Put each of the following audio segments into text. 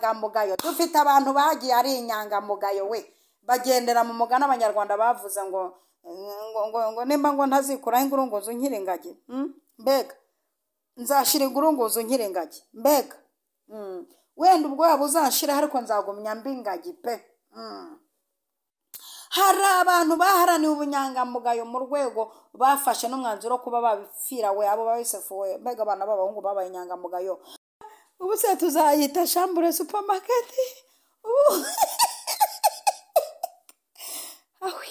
inyangamugayo, dufite abantu bagiye ari inyangamugayo we, bagendera mu mugani abanyarwanda bavuze ngo nimba ngo ntazikuraho ingurunguzo nkiri ingagi, mbega nzashira ingurunguzo nkiri ingagi, mbega wenda ubwoba buzanshira ariko nzagumya mbi ingagi pe. Hari abantu baharaniye ubunyangamugayo mu rwego bafashe n'umwanzuro kuba babipfira we, abo babisefuwe, mbega abana b'abahungu babaye inyangamugayo. Ubu se tuzayita shambure supermarket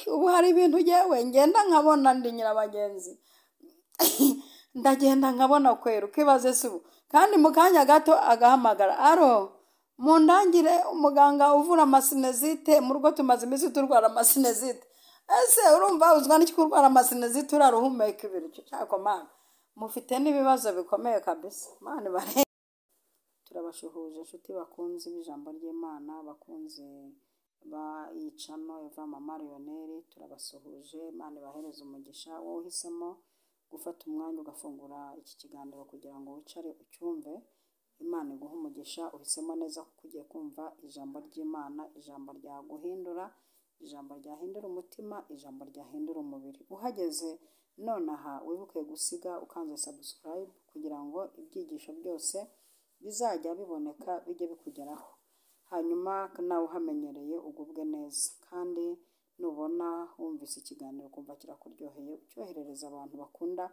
ubu hari ibintu yewe ngenda nkabona ndi nyirabagenzi ndagenda nkabona kwera ukibaze se ubu, kandi mu kanya gato agahamagara, aro mundangire umuganga uvura amasinezite mu rugo tumaze iminsi turwara amasinezite. Ese urumva uzwa n'iki kurwara amasinezite uraruhumeka ibiryo cyako mana, mufite n'ibibazo bikomeye kabisa mana bare. Turabashuhuje inshuti bakunze ijambo ry'Imana, bakunze bayicano Eva Mama Lionel, turabasuhuje. Imana ibahereze umugisha wowe uhisemo gufata umwanya ugafungura iki kiganiro kugira ngo wicare ucyumve. Imana iguha umugisha, uhisemo neza kuko ugiye kumva ijambo ry'Imana, ijambo ryaguhindura, ijambo ryahindura umutima, ijambo ryahindura umubiri. Uhageze nonaha wibuke gusiga ukanze subscribe kugira ngo ibyigisho byose bizajya biboneka bijye bikugeraho, hanyuma nawe uhamenyereye ugubwe neza. Kandi nubona wumvise ikiganiro kumva kirakuryoheye, ucyoherereza abantu bakunda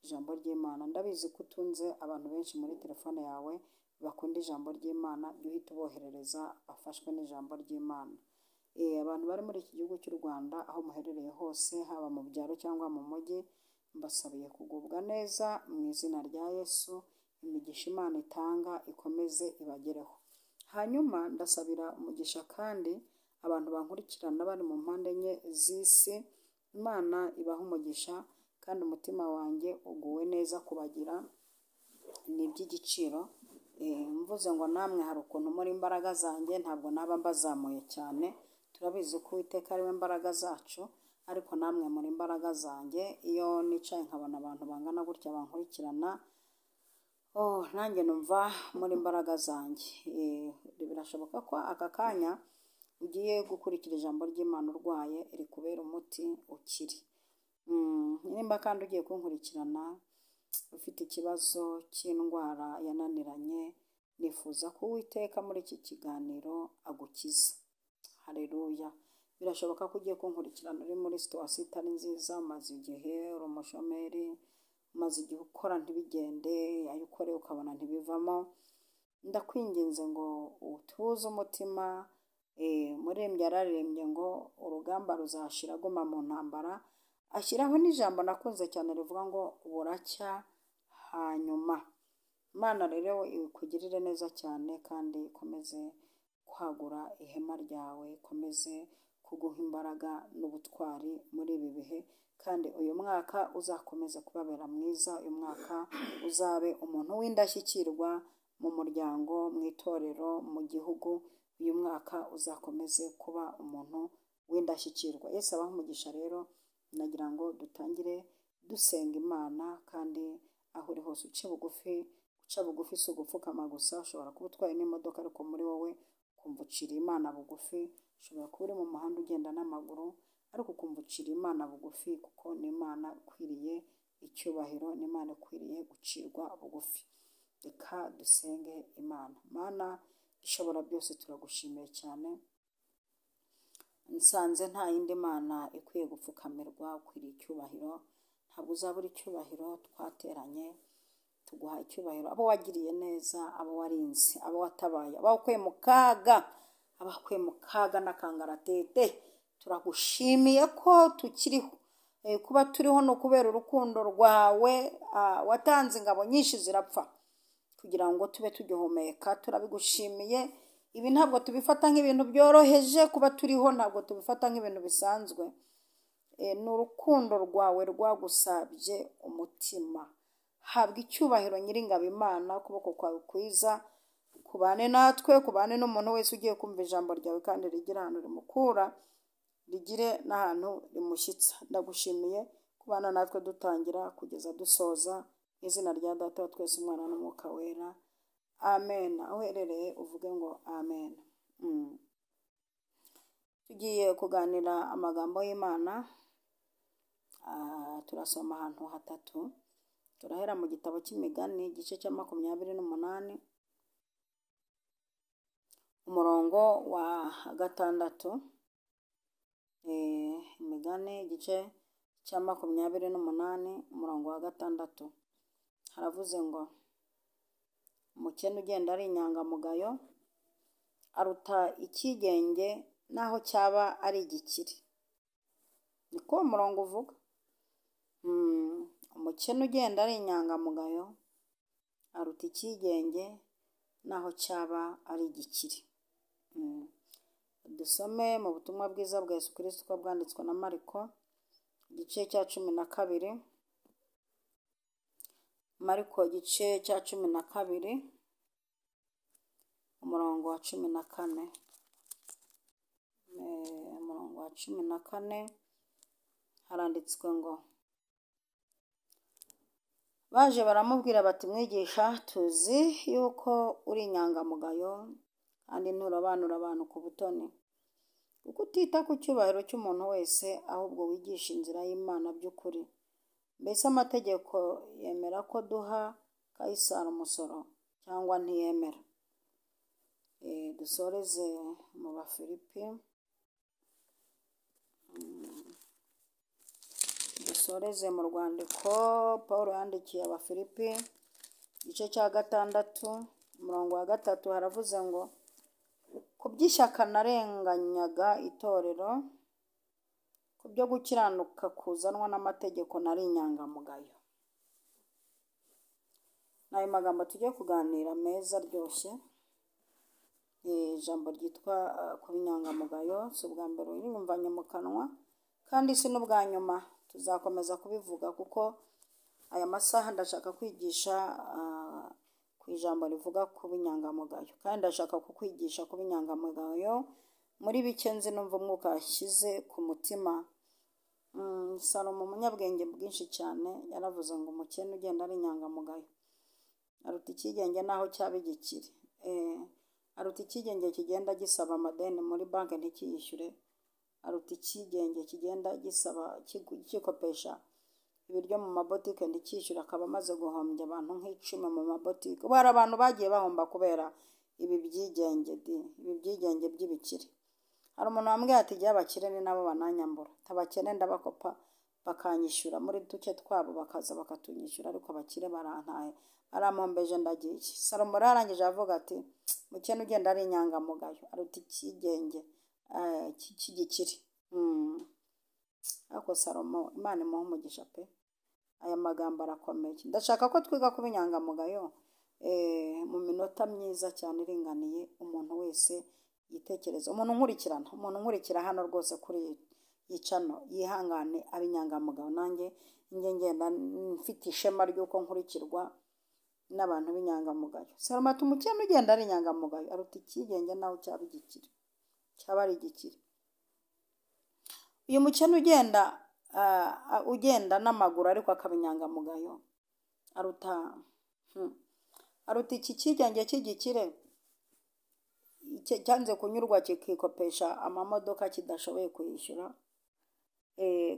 ijambo ry'Imana. Ndabizi ko utunze abantu benshi muri telefone yawe bakunda ijambo ry'Imana, jya uhita uboherereza bafashwe n'ijambo ry'Imana. Abantu bari muri iki gihugu cy'u Rwanda aho muherereye hose, haba mu byaro cyangwa mu mujyi, mbasabiye kugubwa neza mu izina rya Yesu. Imigisha Imana itanga ikomeze ibagereho. Hanyuma ndasabira umugisha kandi abantu bankurikirana bari mu mpande enye z'isi, Imana ibaha umugisha kandi umutima wanjye uguwe neza kubagira, ni iby'igiciro. Mvuze ngo namwe hari ukuntu muri imbaraga zanjye ntabwo naba mbazamuye cyane, turabizi ko Uwiteka ari we mbaraga zacu, ariko namwe muri imbaraga zanjye. Iyo nicaye nkabona abantu bangana gutya bankurikirana, nanjye numva muri imbaraga zanjye. Birashoboka ko aka kanya ugiye gukurikira ijambo ry'Imana urwaye rikubera umuti ukiri. Nimba kandi ugiye kunkurikirana ufite ikibazo cy'indwara yananiranye, nifuza ko Uwiteka muri iki kiganiro agukiza. Haleluya. Birashoboka ko ugiye kunkurikirana uri muri situation itari nziza, umaze igihe uri umushomeri, umaze igihe ukora ntibigende, ayo ukoreye ukabona ntibivamo. Ndakwinginze ngo utuze umutima. Muririmbyi yararirimbye ngo urugamba ruzashira guma mu ntambara, ashyiraho n'ijambo nakunze cyane rivuga ngo buracya hanyuma. Imana rero ikugirire neza cyane kandi ikomeze kwagura ihema ryawe, ikomeze kuguha imbaraga n'ubutwari muri ibi bihe, kandi uyu mwaka uzakomeze kubabera mwiza. Uyu mwaka uzabe umuntu w'indashyikirwa mu muryango, mu itorero, mu gihugu. Uyu mwaka uzakomeze kuba umuntu w'indashyikirwa. Yesu abaha umugisha. Rero nagira ngo dutangire dusenga Imana, kandi aho uri hose uce bugufi. Guca bugufi si ugupfukama gusa, ushobora kuba utwaye n'imodoka ariko muri wowe ukumva uciriye Imana bugufi. Ushobora kuba uri mu muhanda ugenda n'amaguru ariko ukumva uciriye Imana bugufi, kuko ni Imana ikwiriye icyubahiro, ni Imana ikwiriye gucirwa bugufi. Reka dusenge Imana. Mana ishobora byose, turagushimiye cyane. Nsanze nta yindi Mana ikwiye gupfukamirwa, ukwiriye icyubahiro. Ntabwo uzabura icyubahiro. Twateranye tuguha icyubahiro, abo wagiriye neza, abo warinze, abo watabaye, abo wakuye mu kaga, abakuye mu kaga n'akangaratete. Turagushimiye ko tukiriho. Kuba turiho no kubera urukundo rwawe. Watanze ingabo nyinshi zirapfa kugira ngo tube tugihumeka. Turabigushimiye. Ibi ntabwo tubifata nk'ibintu byoroheje, kuba turiho ntabwo tubifata nk'ibintu bisanzwe. Ni urukundo rwawe rwagusabye umutima. Habwa icyubahiro Nyiringabo Imana. Ukuboko kwawe kwiza kubane natwe, kubane n'umuntu wese ugiye kumva ijambo ryawe, kandi rigira ahantu rimukura, rigire n'ahantu rimushyitsa. Ndagushimiye kubana natwe dutangira kugeza dusoza. Izina rya Data wa twese, Umwana n'Umwuka Wera. amen. Aho uherereye uvuge ngo amen. Tugiye kuganira amagambo y'Imana. Turasoma ahantu hatatu. Turahera mu gitabo cy'Imigani igice cya 28 umurongo wa 6. Imigani igice cya 28 umurongo wa 6 haravuze ngo umukene ugenda ari inyangamugayo aruta ikigenge naho cyaba ari igikire. Niko umurongo uvuga. Umukene ugenda ari inyangamugayo aruta ikigenge naho cyaba ari igikire. Dusome mu butumwa bwiza bwa Yesu Kristo uko bwanditswe na Mariko igice cya 12. Mariko igice cya 12 umurongo wa 14. Umurongo wa 14 haranditswe ngo baje baramubwira bati mwigisha tuzi yuko uri inyangamugayo kandi nturobanura abantu ku butoni kuko utita ku cyubahiro cy'umuntu wese ahubwo wigisha inzira y'Imana by'ukuri. Mbese amategeko yemera ko duha Kayisari umusoro cyangwa ntiyemera? Dusoreze mu Bafilipi. Dusoreze mu rwandiko Paul yandikiye Abafilipi igice cya 6 umurongo wa 3 haravuze ngo ku by'ishyaka narenganyaga itorero, ku byo gukiranuka kuzanwa n'amategeko nari inyangamugayo. N'ayo magambo tugiye kuganira meza aryoshye. Ijambo ryitwa kuba inyangamugayo si ubwa mbere uriyumvanye mu kanwa kandi si n'ubwa nyuma. Tuzakomeza kubivuga kuko aya masaha ndashaka kwigisha ku ijambo rivuga kuba inyangamugayo, kandi ndashaka kukwigisha kuba inyangamugayo muri bike nzi numva umwuka yashyize ku mutima. Salomo umunyabwenge bwinshi cyane yaravuze ngo umukene ugenda ari inyangamugayo aruta ikigenge naho cyaba igikire. Aruta ikigenge kigenda gisaba amadeni muri banki ntikiyishyure, aruta ikigenge kigenda gisaba kikopesha ibiryo mu mabotike ntikishyura akaba amaze guhombya abantu nk'icumi mu mabotike. Ubu hari abantu bagiye bahomba kubera ibi byigenge by'ibikire. Hari umuntu wambwiye ati igihe abakire ni nabo bananyambura, abakene ndabakopa bakanyishyura muri duke twabo bakaza bakatunyishyura, ariko abakire barantaye barampombeje ndagiye. Salomo yarangije avuga ati mukene ugenda ari inyangamugayo aruta ikigenge cy'igikire. Ariko Salomo Imana imuha umugisha pe, aya magambo arakomeye. Ndashaka ko twiga kuba inyangamugayo mu minota myiza cyane iringaniye. Umuntu wese yitekereza, umuntu nkurikira hano rwose kuri yicano yihangane abe inyangamugayo. Nanjye ngenda mfite ishema ry'uko nkurikirwa n'abantu b'inyangamugayo. Salomo ati umukene ugenda ari inyangamugayo aruta ikigenge naho cyaba igikire, cyaba ari igikire. Uyu mukene ugenda n'amaguru ariko akaba inyangamugayo aruta iki kigenge cy'igikire cyanze kunyurwa kikikopesha amamodoka kidashoboye kuyishyura,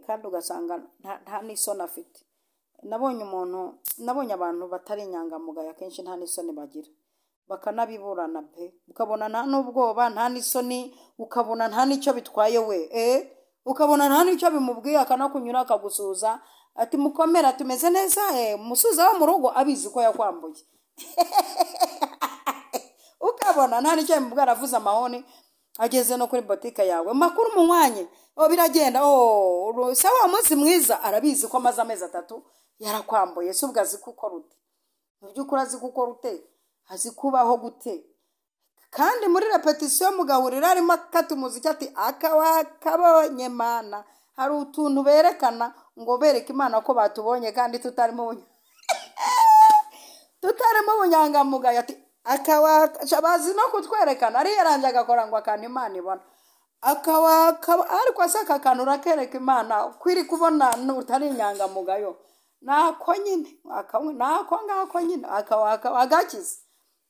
kandi ugasanga nta n'isoni afite. Nabonye abantu batari inyangamugayo akenshi nta n'isoni bagira, bakanabiburana pe, ukabona nta n'ubwoba nta n'isoni, ukabona nta n'icyo bitwaye we, ukabona nta n'icyo bimubwiye, akanakunyura akagusuhuza ati mukomera tumeze neza, umusuza wo mu rugo abizi ko yakwambuye. Ukabona nta n'icyo bimubwira, aravuze amahoni ageze no kuri botike yawe makuru munywanye biragenda sawa umunsi mwiza, arabizi ko amaze amezi 3 yarakwambuye. Se ubwo azi kuko rute? Mu by'ukuri azi kuko rute? Azi kubaho gute? Kandi muri repetition mugahurira arimo akata umuziki ati akabonye Mana. Hari utuntu berekana ngo bereke Imana ko batubonye kandi tutarimo bunyangamugayo ati bazi no kutwerekana. Ari yaranje agakora ngo akantu Imana ibona ariko asaka akantu urakereka Imana kwiri kubona n'utari inyangamugayo. Nako nyine ngako nyine agakiza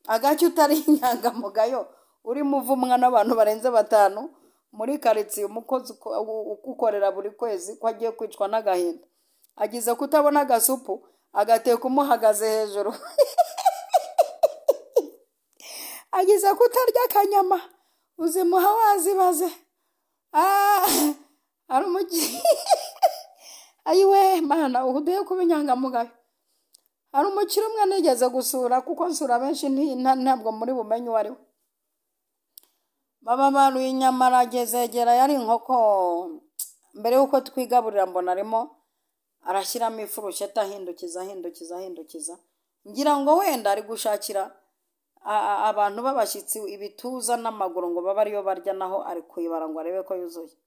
agacyo utari inyangamugayo urimo uvumwa n'abantu barenze 5 muri karitsiye, umukozi ukorera buri kwezi ko agiye kwicwa n'agahinda, agize kutabona agasupu agateka umuhagaze hejuru agize kutarya akanyama uzimuha wazibaze. Ari umugi ayiwe mana uhuduye kuba inyangamugayo. Hari umukire umwe nigeze gusura, kuko nsura benshi ntabwo muri bumenye uwo ari we. Baba baruye inyama, aragezegera, yari inkoko. Mbere y'uko twigaburira mbona arimo arashyiramo ifurusheti ahindukiza. Ngira ngo wenda ari gushakira abantu b'abashyitsi ibituza n'amaguru ngo babe ariyo barya, naho ari kuyibara ngo arebe ko yuzuye.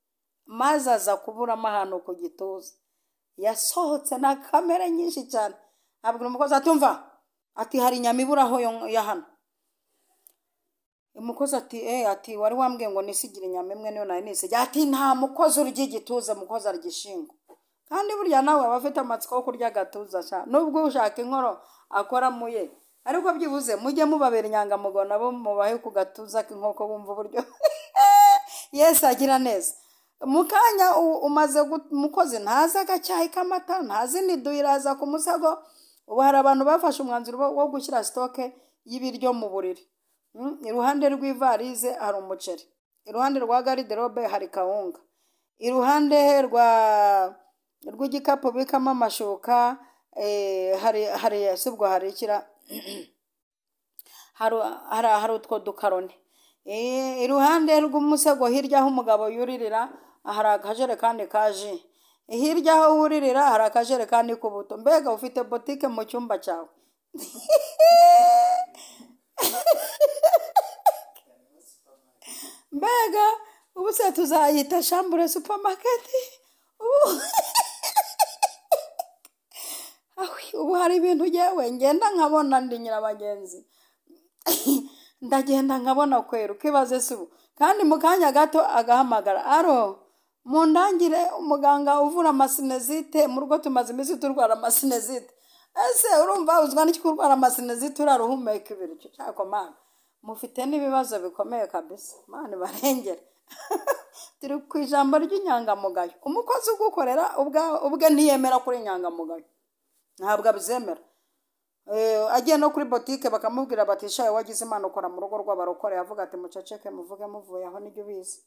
Maze aza kuburamo ahantu ku gituza, yasohotse na kamera nyinshi cyane. Abwira umukozi atumva ati hari inyama iburaho ya hano. Umukozi ati wari wambwiye ngo nisigire inyama imwe niyo nari nisigiye. Ati nta mukozi urya igituza, mukozi arya ishingo. Kandi burya nawe aba afite amatsiko yo kurya agatuza sha, nubwo ushaka inkoro akora muye, ariko byibuze mujye mubabera inyangamugayo nabo mubahe ku gatuza k'inkoko bumva uburyo Yesu agira neza. Mukanya umaze umukozi ntaza agacyayi k'amata, ntazi niduye iraza ku musego. Ubu hari abantu bafashe umwanzuro wo gushyira sitoke y'ibiryo mu buriri. Iruhande rw'ivarize hari umuceri, iruhande rwa garderobe hari kawunga, iruhande rw'igikapu bikamo amashuka hari sibwo hari ikira hari utwo dukaroni. Iruhande rw'umusego hirya aho umugabo yuririra hari akajerekani ka ji, hirya aho wuririra hari akajerekani k'ubuto. Mbega ufite botike mu cyumba cyawe. Mbega ubu se tuzayita shambure supermarket. Ubu hari ibintu yewe ngenda nkabona ndi nyirabagenzi. Ndagenda nkabona kwera ukibaze subu, kandi mu kanya gato agahamagara, aro mundangire umuganga uvura amasinezite, mu rugo tumaze iminsi turwara amasinezite. Ese urumva uzwa n'iki kurwara amasinezite uraruhumeka ibiryo? Cyako mana mufite n'ibibazo bikomeye kabisa, mana barengera. Turi ku ijambo ry'inyangamugayo. Umukozi ugukorera ubwe ntiyemera kuri inyangamugayo, ntabwo abizemera. Agiye no kuri botike bakamubwira bati shaye wagize imana ukora mu rugo rw'abarokore, yavuga ati muceceke muvuge muvuye aho nibyo bizi.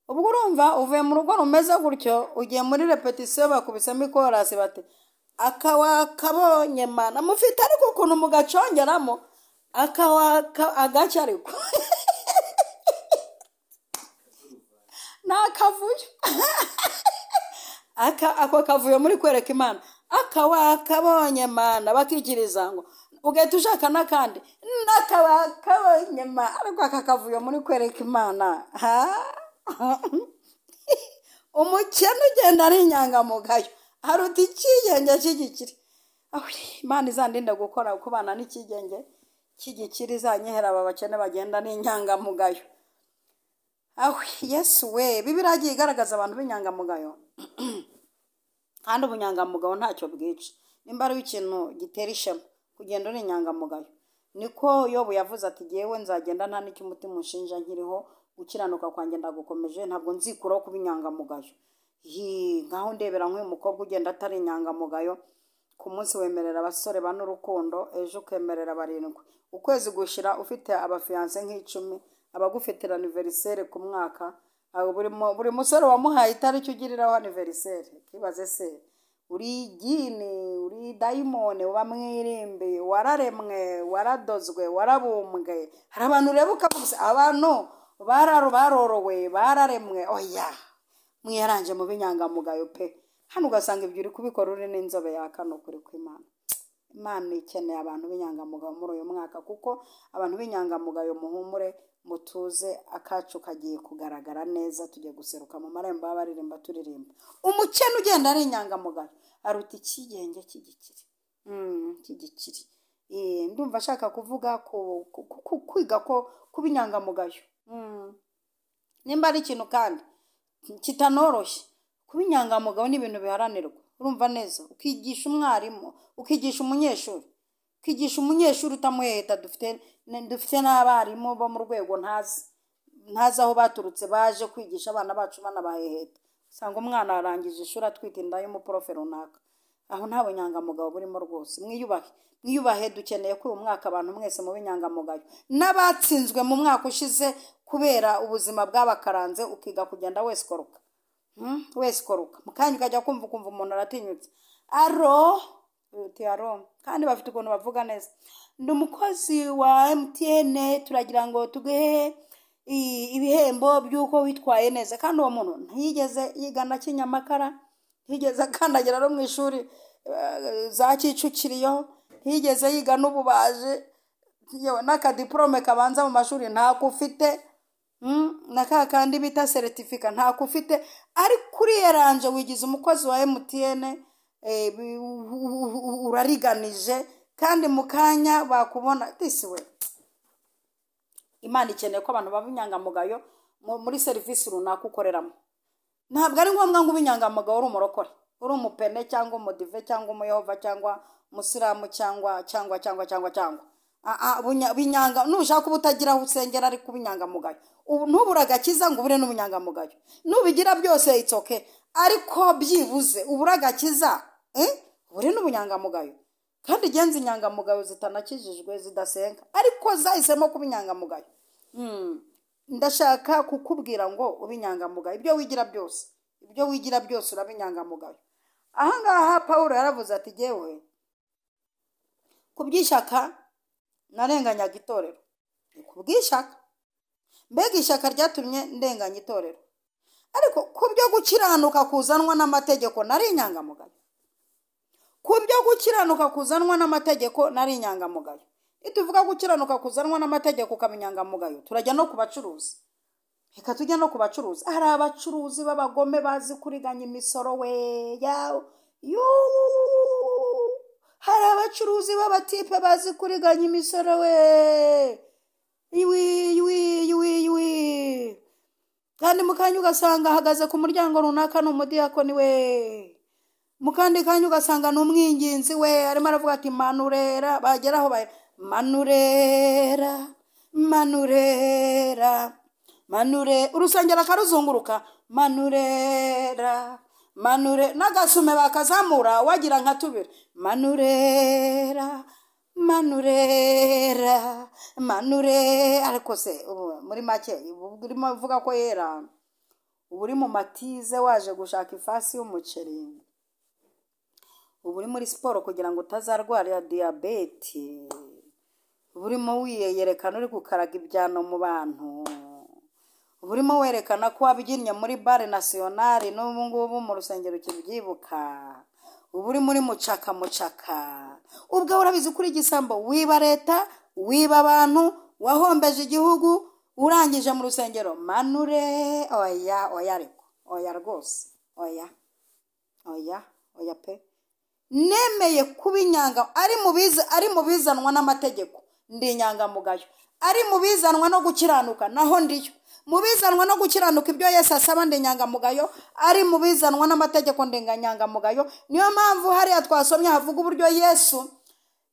Ubwo urumva uvuye mu rugo rumeze gutyo, ugiye muri repetition bakubisemo ikorasi bati akabonye mana mufite ariko ukuntu mugacongeramo agace ariko nakavuyo ako kavuyo muri kwereka imana akabonye mana bakigiriza ngo ugahita ushaka n'akandi nakabonye mana, ariko akakavuyo muri kwereka imana umukene ugenda ari inyangamugayo haruta ikigenge cy'igikire. Imana izandinda gukora kubana n'ikigenge cy'igikire, izanyehera aba bakene bagenda n'inyangamugayo. Yesu we, Bibiliya yagiye igaragaza abantu b'inyangamugayo. Kandi ubunyangamugayo ntacyo bwica, nimba ari ikintu gitera ishema kugenda uri inyangamugayo. Niko Yobu yavuze ati yewe nzagenda nta n'icyo umutima unshinja nkiriho, gukiranuka kwanjye ndagukomeje, ntabwo nzikuraho kuba inyangamugayo. Ngaho ndebera nk'uyu mukobwa ugenda atari inyangamugayo, ku munsi wemerera abasore bane urukundo, ejo ukemerera 7, ukwezi gushira ufite abafiyanse nk'icumi, abagufitira anniversaire ku mwaka. Buri musore wamuhaye itariki ugiriraho anniversaire. Kibaze se uri gini, uri daimone, uba mwirimbi, wararemwe, waradozwe, warabumbwe. Hari abantu reba ukavuga abantu barorowe, bararemwe, oya mwiyaranje mu binyangamugayo pe. Hano ugasanga ibyo uri kubikora uri n'inzobe yakano kuri kw'Imana. Imana ikeneye abantu b'inyangamugayo muri uyu mwaka, kuko abantu b'inyangamugayo muhumure mutuze, akacu kagiye kugaragara neza, tujye guseruka mu marembo y'abaririmba turirimba. Umukene ugenda ari inyangamugayo aruta ikigenge cy'igikire. Cy'igikire. Ndumva ashaka kuvuga kwiga ko kuba inyangamugayo. Nimba ari ikintu kandi kitanoroshye, kuba inyangamugayo ni ibintu biharanirwa. Urumva neza, ukigisha umwarimu, ukigisha umunyeshuri. kwigisha umunyeshuri utamuheta. Dufite n'abarimu bo mu rwego ntazi aho baturutse baje kwigisha abana bacu banabaheheta. Usanga umwana arangije ishuri atwite inda y'umuprofe runaka. Aho nta bunyangamugayo burimo rwose. Mwiyubahe, dukeneye ko uyu mwaka abantu mwese mu binyangamugayo. N'abatsinzwe mu mwaka ushize kubera ubuzima bw'abakaranze, ukiga kugenda wese koruka. Mukanya ukajya kumva umuntu aratinyutse. Aro, kandi bafite ukuntu bavuga neza. Ndi umukozi wa MTN, turagira ngo tugehe ibihembo by'uko witwaye neza. Kandi uwo muntu ntiyigeze yigana Kinyamakara, ntiyigeze akandagira no mu ishuri za Kicukiro, ntiyigeze yiga n'ububaji, yewe n'akadiplome kabanza mu mashuri ntako ufite, kandi bita certificate ntako ufite. Ari kuri Eranje wigize umukozi wa MTN, urariganije, kandi mukanya bakubona disiwe. Imana ikeneye ko abantu babinyangamugayo muri serivisi runaka ukoreramo. Ntabwo ari ngombwa ngo ubinyangamugayo uri umurokore, uri umupene cyangwa umudive cyangwa umuyehova cyangwa umusiramu cyangwa binyanga. Nushaka ubutagira aho usengera ari kubinyangamugayo, ntubura agakiza ngo ubure n'ubunyangamugayo. Nubigira byose it's okay, ariko byibuze ubura agakiza ubure n'ubunyangamugayo. Kandi genzi inyangamugayo zitanakijijwe zidasenga, ariko zahisemo kubinyangamugayo. Ndashaka kukubwira ngo ubinyangamugayo. Ibyo wigira byose urabinyangamugayo. Ahangaha Paulo yaravuze ati jewe kubyishaka narenganyaga itorero. Kubwishaka, mbega ishaka ryatumye ndenganya itorero. Ariko kubyo gukiranuka kuzanwa n'amategeko nari inyangamugayo. Kubyo gukiranuka kuzanwa n'amategeko nari inyangamugayo. Ituvuga gukiranuka kuzanwa n'amategeko ukabinyangamugayo, turajya no kubacuruzi. Reka tujya no kubacuruzi. Hari abacuruzi b'abagome bazi kuriganya imisoro we yawo. Hari abacuruzi b'abatipe bazi kuriganya imisoro we. Kandi mukanya ugasanga ahagaze ku muryango runaka n'umudiyakoni we. Mukandi kanya ugasanga n'umwinginzi we arimo aravuga ati manurera. Bageraho manure urusengero akaruzunguruka manurera n'agasume bakazamura wagira nka tubiri manure. Ariko se muri make urimo uvuga ko yera, uri mu matize waje gushaka ifasi y'umuceri, uri muri siporo kugira ngo utazarwara diabete, urimo wiyerekana uri gukaraga ibyano mu bantu, urimo werekana ko wabyinnye muri bare nationale n'ubu ngubu mu rusengero kibyibuka, uri muri mucaka. Ubwo urabizi kuri igisambo, wiba leta, wiba abantu, wahombeje igihugu, urangije mu rusengero manure. Oya rwose, oya pe. Nemeye kubinyanga ari mu bizanwa n'amategeko ndi inyangamugayo, ari mu bizanwa no gukiranuka naho ndiyo. Mu bizanwa no gukiranuka ibyo Yesu asaba ndi inyangamugayo, ari mu bizanwa n'amategeko ndi inyangamugayo. Niyo mpamvu hariya twasomye havuga uburyo Yesu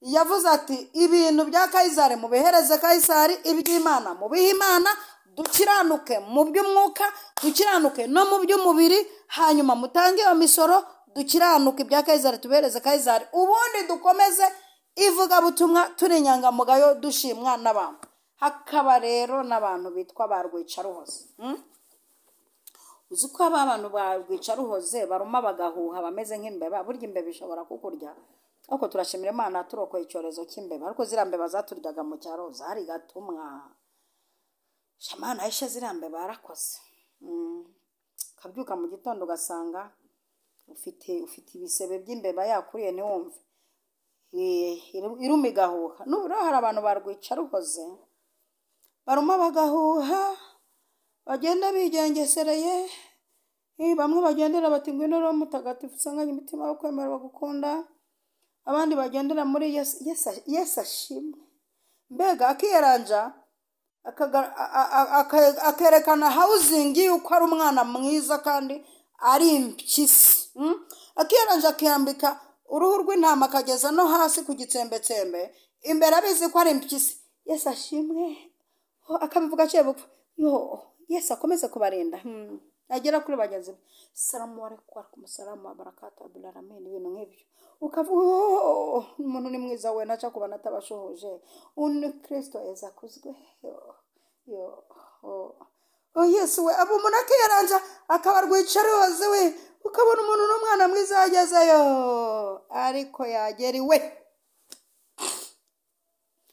yavuze ati ibintu bya Kayisari mubihereze Kayisari, iby'Imana mubihe Imana, dukiranuke mu by'umwuka, dukiranuke no mu by'umubiri, hanyuma mutange iyo misoro, dukiranuke ibya Kayisari tubereze Kayisari, ubundi dukomeze ivuga butumwa turi inyangamugayo dushimwa n'abantu. Hakaba rero n'abantu bitwa barwicaruhoze. Uzi ko abantu barwicaruhoze baruma bagahuha bameze nk'imbeba. Burya imbeba ishobora kukurya, ariko turashimira Imana turokoye icyorezo cy'imbeba. Ariko ziriya mbeba zaturyaga mu cyaro zari gatumwa. Shamana Aisha ziriya mbeba yarakoze. Kabyuka mu gitondo ugasanga ufite ibisebe by'imbeba yakuriye ntiwumve. Iruma igahuha. N'ubwo hari abantu barwicaruhoze baruma bagahuha, bagenda bigengesereye, bamwe bagendera bati ngwino Roho Mutagatifu usanganye imitima yo kwemerwa gukunda, abandi bagendera muri Yesu ashimwe. Mbega akiyaranja akerekana housing yuko ari umwana mwiza kandi ari impyisi. Akiyaranja akiyambika uruhu rw'intama akageza no hasi ku gitsembetsembe imbere abizi ko ari impyisi. Yesu ashimwe. Akabivuga aciye bupfa. Yesu akomeze kubarinda. Agera kuri bagenzi be. Salamu alaikum, salamu abarakatu abdulrahman, ibintu nk'ibyo. Ukavuga umuntu ni mwiza we ntaca kubana atabashohoje. Kristo eza kuzwe. Yesu we abo umuntu akiyaranja akabarwicara waze we ukabona umuntu n'umwana mwiza yagezeyo ariko yagera iwe.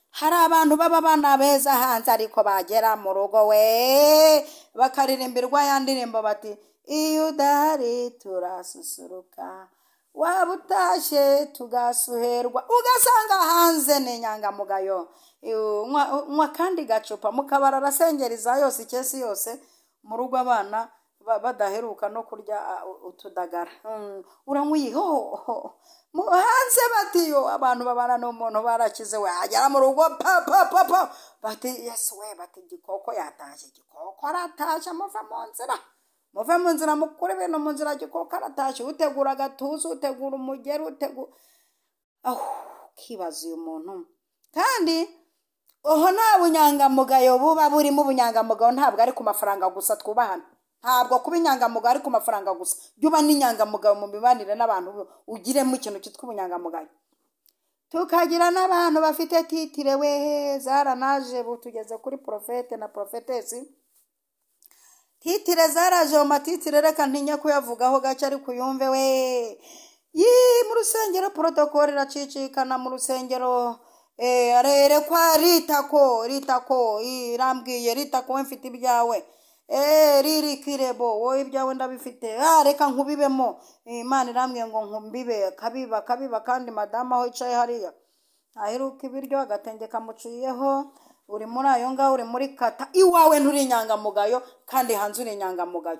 Hari abantu baba bana beza hanze ariko bagera mu rugo we bakaririmbirwa ya ndirimbo bati iyo udahari turasusuruka, waba utashe tugasuherwa, ugasanga hanze ni inyangamugayo. Nywa kandi gacupa mukabara arasengeriza yose ikesi yose mu rugo abana badaheruka no kurya utudagara. Uranywi hanze batiyo abantu babana n'umuntu barakize we agera mu rugo pa bati Yesu we bati igikoko yatashye, igikoko aratashe, muve mu nzira mukure ibintu mu nzira, igikoko aratashe. Utegura agatuza, utegura umugeri, kibaza uyu muntu. Kandi nta bunyangamugayo buba burimo. Ubunyangamugayo ntabwo ari ku mafaranga gusa, twubahana. Ntabwo kuba inyangamugayo ari ku mafaranga gusa, jya uba n'inyangamugayo mu mibanire n'abantu, ugiremo ikintu cyitwa ubunyangamugayo. Tukagira n'abantu bafite titire we zaranaje, tugeze kuri profete na profetesi. Titire zaraje mu matitire, reka ntinya kuyavugaho gake ariko uyumve we. Mu rusengero protokoli iracicikana mu rusengero. Arerekwa ritako irambwiye ritako we mfite ibyawe. Riri kirebo wowe ibyawe ndabifite. Reka nkubibemo. Imana irambwiye ngo nkumbibe kabiba kandi madama aho yicaye hariya aheruka ibiryo agatenge kamuciyeho. Uri muri ayo ngaho, uri muri kata iwawe nturi inyangamugayo kandi hanze uri inyangamugayo.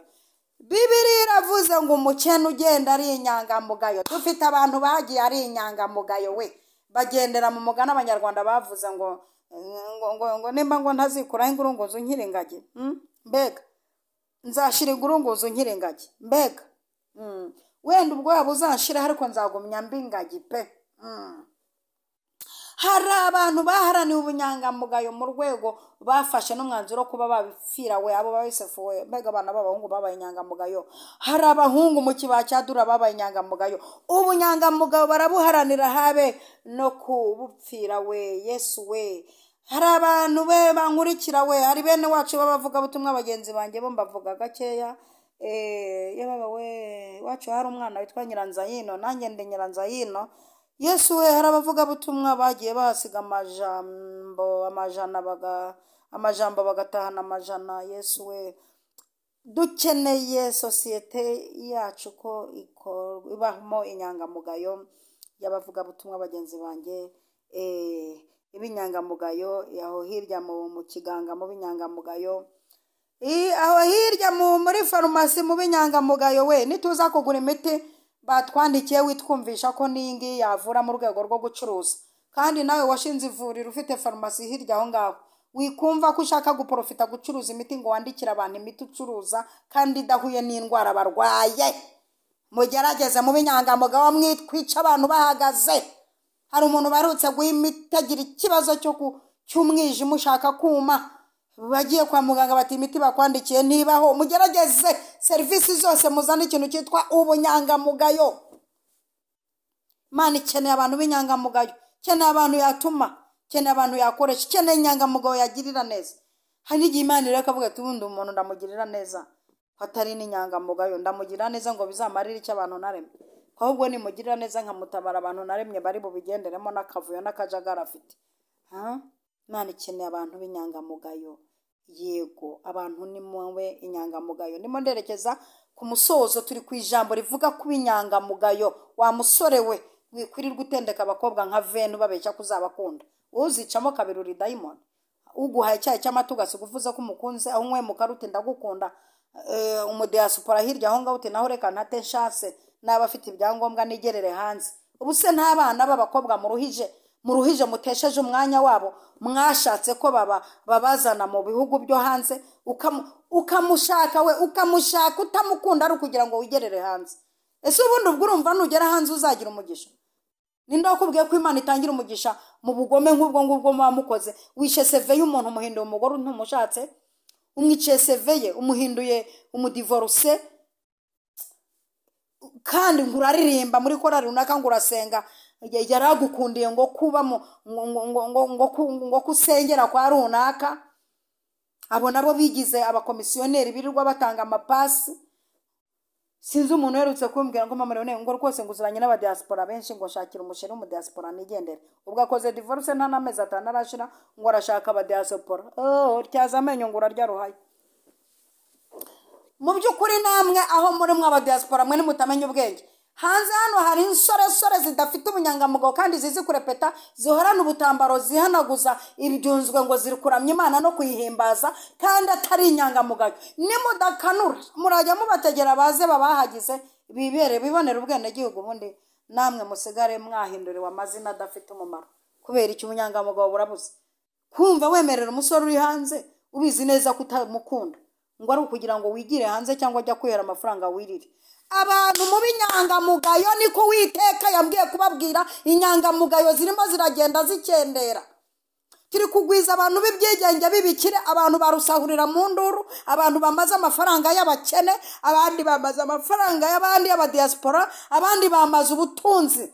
Bibiliya iravuze ngo umukene ugenda ari inyangamugayo. Dufite abantu bagiye ari inyangamugayo we bagendera mu mugana abanyarwanda bavuze ngo nimba ngo ntazikuraho ingurunguzo nkiri ingagi. Mbega nzashira ingurunguzo nkiri ingagi. Mbega wenda ubwo yaba uzanshira ariko nzagumya mbi ingagi pe. Hari abantu baharaniye ubunyangamugayo mu rwego bafashe n'umwanzuro kuba babipfira we abo babisefu we. Mbega abana b'abahungu babaye inyangamugayo. Hari abahungu mu kibaya cya Dura babaye inyangamugayo. Ubunyangamugayo barabuharanira habe no kubupfira we. Yesu we. Hari abantu be bankurikira we, hari bene wacu babavuga butumwa bagenzi banjye bo mbavuga gakeya. Yababa we wacu hari umwana witwa Nyiranzayino, nanjye ndi Nyiranzayino. Yesu we hari abavuga butumwa bagiye bahasiga amajambo bagatahana amajana. Yesu we dukeneye sosiyete yacu ko ibamo inyangamugayo y'abavuga butumwa bagenzi banjye. Ibinyangamugayo yaho hirya mu kiganga mu binyangamugayo, aho hirya muri farumasi mu binyangamugayo we. Nituza kugura imiti batwandikiye witwumvisha ko n'ingi yavura mu rwego rwo gucuruza, kandi nawe washinze ivuriro ufite farumasi hirya aho ngaho, wikumva ko ushaka guprofita gucuruza imiti ngo wandikira abantu imiti ucuruza kandi idahuye n'indwara barwaye. Mugerageze mu binyangamugayo mwitwica abantu bahagaze. Hari umuntu barutse guha imiti agira ikibazo cy'umwijima ushaka kuma, bagiye kwa muganga bati imiti bakwandikiye ntibaho. Mugerageze serivisi zose muzana ikintu cyitwa ubunyangamugayo. Imana ikeneye abantu b'inyangamugayo, ikeneye abantu yatuma, ikeneye abantu yakoresha, ikeneye inyangamugayo yagirira neza. Hari n'igihe Imana ireka avuga ati ubundi umuntu ndamugirira neza atari n'inyangamugayo, ndamugirira neza ngo bizamarire icyo abantu naremye. Ahubwo nimugirira neza nkamutabara abantu naremye bari bubigenderemo n'akavuyo n'akajagara afite. Imana ikeneye abantu b'inyangamugayo. Yego abantu ni mwe inyangamugayo. Ndimo nderekeza ku musozo, turi ku ijambo rivuga ku inyangamugayo. Wa musore we wikwirirwa utendeka abakobwa nka Venu babeshya kuzabakunda. Uzicamo kabiri uri diamond. Uguhaye icyayi cy'amata ugasiga uvuze ko umukunze, aho nkwe mukaruti ndagukunda. Umudiaspora hirya aho ngaho uti naho reka ntate nshatse n'abafite ibyangombwa nigerere hanze. Ubu se ntabana b'abakobwa muruhije mutesheje umwanya wabo, mwashatse ko babazana mu bihugu byo hanze, ukamushaka we ukamushaka utamukunda ari kugira ngo wigerere hanze. Ese ubundi ubwo urumva nugera hanze uzagira umugisha? ninde wakubwiye ko Imana itangira umugisha mu bugome nk'ubwo ngubwo mukoze? Wishe seve y'umuntu umuhinduye umugore ntumushatse, umwiciye seve ye umuhinduye umudivorce, kandi nguraririmba muri korari runaka ngurasenga yaragukundiye ngo kuba ngo kusengera kwa runaka. Abo nabo bigize abakomisiyoneri birirwa batanga amapasi. Sinzi umuntu yerutse kumbwira ngo mama rone ngo rwose nguzuranye n'abadiaspora benshi ngo shakira umusheri mu diaspora nigendere. Ubwo akoze divorce nta namezi atanu arashira ngo arashaka abadiaspora. Tyaza amenyo ngo urarya ruhaye. Mu by'ukuri namwe aho muri mwa abadiaspora mwe nimutamenye ubwenge. Hanze hano hari insore zidafite ubunyangamugayo kandi zizi kurepeta, zihorana ubutambaro, zihanaguza ibyunzwe ngo ziri kuramya Imana no kuyihimbaza kandi atari inyangamugayo. Nimudakanura murajya mubategera baze babahagize bibonera ubwene gihugu, ubundi namwe musigare mwahinduriwe amazina adafite umumaro. Kubera iki ubunyangamugayo burabuze? Kumva wemerera umusore uri hanze ubizi neza kutamukunda ngo ari ukugira ngo wigire hanze cyangwa ajya kwera amafaranga wirire. Abantu mu binyangamugayo niko Uwiteka yambwiye kubabwira. Inyangamugayo zirimo ziragenda zikendera. Turi kugwiza abantu b'ibyigenge bibikire, abantu barusahurira mu nduru, abantu bamaze amafaranga y'abakene, abandi bamaze amafaranga y'abandi y'abadiaspora, abandi bamaze ubutunzi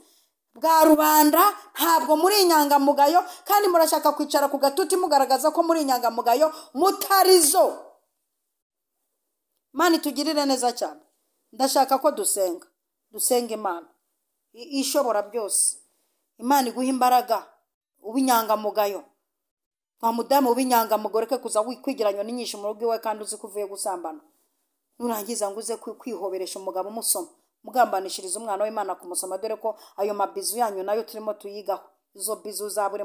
bwa rubanda. Ntabwo muri inyangamugayo kandi murashaka kwicara ku gatuti mugaragaza ko muri inyangamugayo mutarizo. Mani tugirire neza cyane. Ndashaka ko dusenga Imana ishobora byose. Imana iguha imbaraga ubinyangamugayo. Kwa mudamu ubinyangamugayo reke kuza wikwigiranya n'inyinshi mu rugo iwe kandi uzi kuvuye gusambana. Nurangiza ngo uze kwihoberesha umugabo umusoma, mugambanishiriza umwana w'Imana kumusoma, dore ko ayo mabizu yanyu nayo turimo tuyigaho. Izo bizu za buri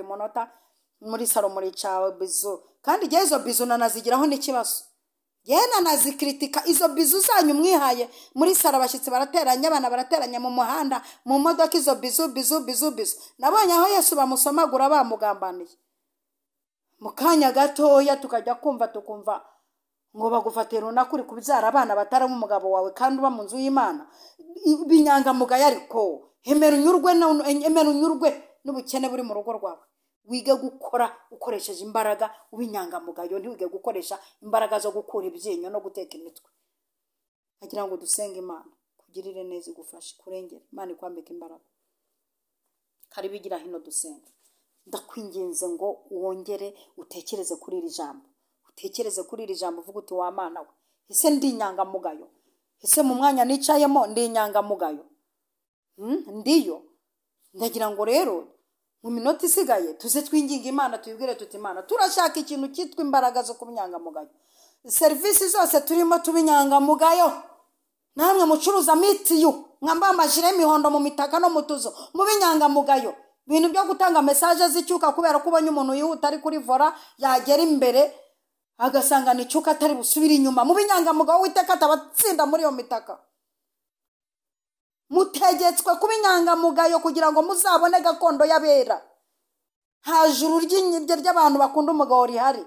monota, muri salo muri cawe bizu, kandi je izo bizu nanazigiraho n'ikibazo. Yena nazikritika izo bizu zanyu mwihaye muri sara, abashyitsi barateranya, abana barateranya mu muhanda, mu modoka, izo bizu. Nabonye aho Yesu bamusomagura bamugambaniye. Mukanya gatoya tukajya tukumva ngo bagufatira runakuri kubyara abana batari mu mugabo wawe kandi uba mu nzu y'Imana. Binyangamugayo ariko emera unyurwe n'ubukene buri mu rugo rwawe. Wige gukora ukoresheje imbaraga ubinyangamugayo, ntiwige gukoresha imbaraga zo gukura ibyinyo no guteka imitwe. Agira ngo dusenge Imana kugirire neza, igufashe kurengera. Imana ikwambika imbaraga. Kari bigira hino dusenga. Ndakwinginze ngo wongere utekereze kuri iri jambo. Uvuga uti wa Mana we, ese ndi inyangamugayo? Ese mu mwanya nicayemo ndi inyangamugayo? Ndiyo. Ndagira ngo rero mu minota isigaye tuze twinginga Imana, tuyibwire tuti Imana turashaka ikintu cyitwa imbaraga zo kubinyangamugayo. Service zose turimo tubinyangamugayo. Namwe mucuruza mitiyu mwamba amajire y'imihondo mu mitaka no mutuzo mubinyangamugayo. Ibintu byo gutanga message zicyuka kubera ko ubonye umuntu yihuta ari kuri vora yagera imbere agasanga nicyuka atari busubira inyuma. Mubinyangamugayo Uwiteka atabatsinda muri iyo mitaka. Mutegetswe kubinyangamugayo kugira ngo muzabone gakondo y'abera. Hajuru ry'abantu bakunda umugabo rihari.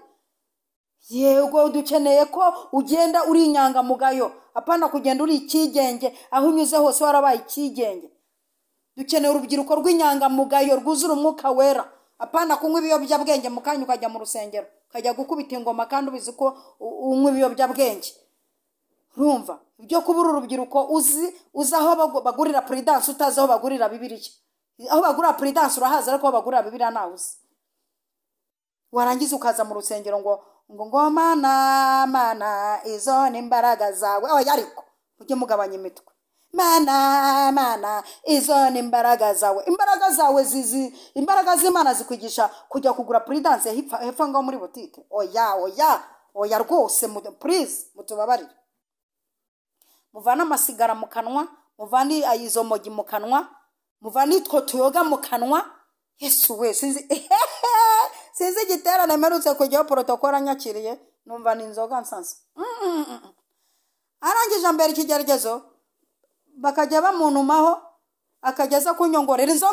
Yego dukeneye ko ugenda uri inyangamugayo, apana kugenda uri ikigenge aho unyuze hose warabaye ikigenge. Dukeneye urubyiruko rw'inyangamugayo rwuzura umwuka wera, apana kunywa ibiyobyabwenge mukanya ukajya mu rusengero ukajya gukubita ingoma kandi ubizi ko unywa ibiyobyabwenge. Urumva ibyo kubura urubyiruko uzi aho bagurira prudence utazi aho bagurira Bibiliya. Aho bagurira prudence urahaza ariko aho bagurira Bibiliya nawe uzi. Warangiza ukaza mu rusengero ngo Mana izo ni imbaraga zawe. Oya ariko ujye mugabanya imitwe. Mana izo ni imbaraga zawe. Imbaraga z'Imana zikwigisha kujya kugura prudence hepfo ngaho muri boutique. Oya rwose please mutubabarire. Muvana amasigara mu kanwa, muvani izo mogi mu kanwa, muvani two tuyoga mu kanwa. Yesu we sinzi giterane merutse kujyaho protocol anyakiriye numva ni inzoga nsansa. Arangije mbere ikigeragezo bakajya bamuntumaho akageza kunyongorera izo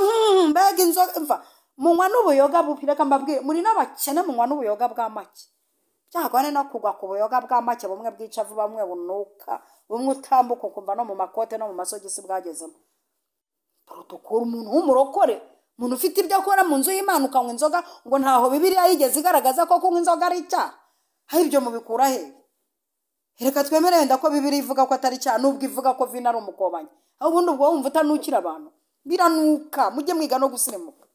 mbega inzoga mva munywa n'ubuyoga bupireka mbabwiye muri n'abakene munywa n'ubuyoga bwa make. Cyagwane no kugwa ku buyoga bwa make bumwe bwica vuba bumwe bunuka bumwe utambuka kumva no mu makote no mu masogisi bwagezemo. protokolo. Umuntu w'umurokore, umuntu ufite ibyo akora mu nzu y'Imana ukanywa inzoga, ngo ntaho Bibiliya yigeze igaragaza ko kunywa inzoga ari icyaha? Hari ibyo mubikura he? Reka twemere wenda ko Bibiliya ivuga ko atari icyaha, nubwo ivuga ko vino ari umukobanyi. Aho ubundi ubwo wumva utanukira abantu, biranuka. Mujye mwiga no gusiremuka.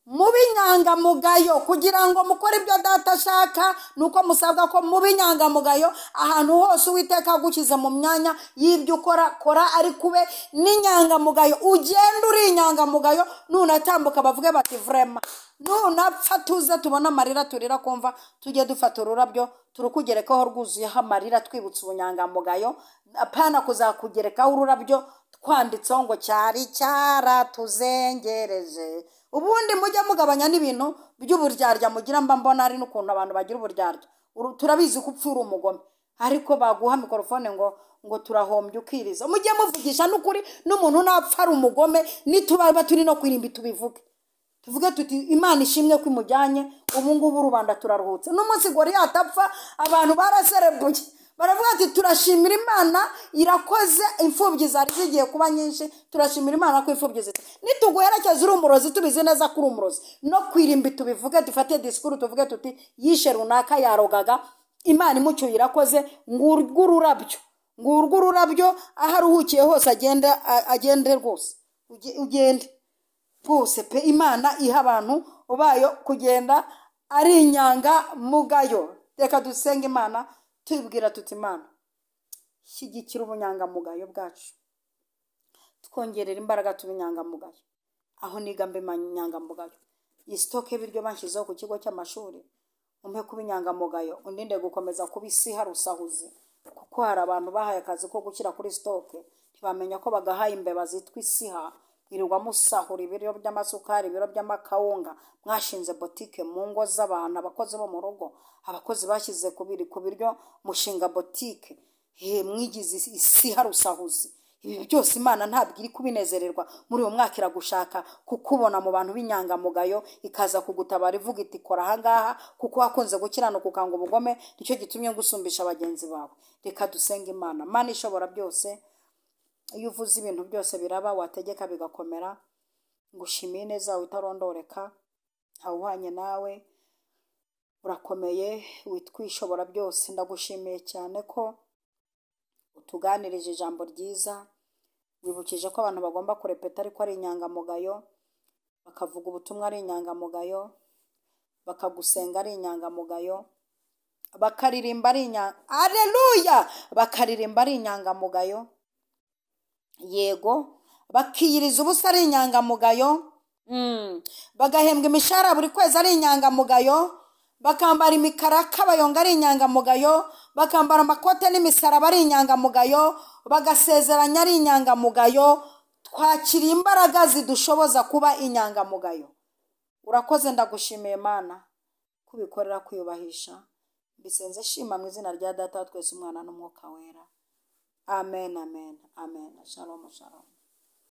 Mubi inyangamugayo, kugira ngo mukore ibyo Data ashaka nuko musabwa ko mubi inyangamugayo. Ahantu hose Uwiteka agushyize mu myanya y'ibyo ukora, kora ari kube n'inyangamugayo. Ugenda uri inyangamugayo, nunatambuka bavuge bati vrema, nunapfa tuze tubona amarira turira kumva, tujye dufata ururabyo turukugerekaho rwuzuyeho amarira twibutsa ubunyangamugayo. Apana kuzakugerekaho ururabyo twanditseho ngo cyari cyaratuzengereje. Ubundi mujya mugabanya n'ibintu by'uburyarya mugira, mba mbona ari n'ukuntu abantu bagira uburyarya. Turabizi ko upfura umugome, ariko baguha mikrofone ngo turahombye ukiriza. Mujye muvugisha n'ukuri, n'umuntu napfa ari umugome, nitubaba turi no kwirimbi tubivuge. Tuvuge tuti Imana ishimwe ko imujyanye, ubu ngubu rubanda turaruhutse. N'umunsi Goliyati apfa abantu baraserebuye, baravuga ati turashimira Imana irakoze, imfubyi zari zigiye kuba nyinshi, turashimira Imana ko imfubyi zite. Nituguherekeza uri umurozi tubizi neza ko uri umurozi, no kwirimbi tubivuge, dufate disikuru tuvuge tuti yishe runaka yarogaga, Imana imucyuye irakoze, ngurwo ururabyo aho aruhukiye hose agende rwose, ugende rwose pe. Imana iha abantu bayo kugenda ari inyangamugayo. Reka dusenge Imana tubwira tuti Imana shyigikira ubunyangamugayo bwacu, twongerera imbaraga tubinyangamugayo. Aho niga mbe manyangamugayo, isitoke biryo banshyizeho ku kigo cy'amashuri, umpe kuba inyangamugayo, undinde gukomeza kuba isiha rusahuzi. Kuko hari abantu bahaye akazi ko gushyira kuri sitoke, ntibamenya ko bagahaye imbeba zitwa isiha, mwirirwa musahura ibiro by'amasukari, ibiro by'amakawunga. Mwashinze botike mu ngo z'abantu, abakozi bo mu rugo, abakozi bashyize ku biryo mushinga botike, mwigize isiha rusahuzi. Ibi byose Imana ntabwo iri kubinezererwa. Muri uwo mwaka iragushaka kukubona mu bantu b'inyangamugayo, ikaza kugutabara ivuga iti kora ahangaha, kuko wakunze gukiranuka ukanga ubugome, nicyo gitumye ngusumbisha bagenzi bawe. Reka dusenge Imana. Mana ishobora byose, iyo uvuze ibintu byose biraba, wategeka bigakomera. Ngushimiye neza utarondoreka, awuhanye nawe, urakomeye, witwishobora byose. Ndagushimiye cyane ko utuganirije ijambo ryiza, wibukije ko abantu bagomba kurepeta ariko ari inyangamugayo, bakavuga ubutumwa ari inyangamugayo, bakagusenga ari inyangamugayo, bakaririmba ari Alleluya, bakaririmba ari inyangamugayo, yego, bakiyiriza ubusa ari inyangamugayo, bagahembwa imishahara buri kwezi ari inyangamugayo, bakambara imikaraka bayonga ari inyangamugayo, bakambara amakote n'imisaraba ari inyangamugayo, bagasezeranya ari inyangamugayo. Twakiriye imbaraga zidushoboza kuba inyangamugayo. Urakoze, ndagushimiye Mana kubikorera kwiyubahisha. Bisenze shima mu izina rya Data twese, Umwana n'Umwuka Wera. Amen, amen, amen. Shalom, shalom.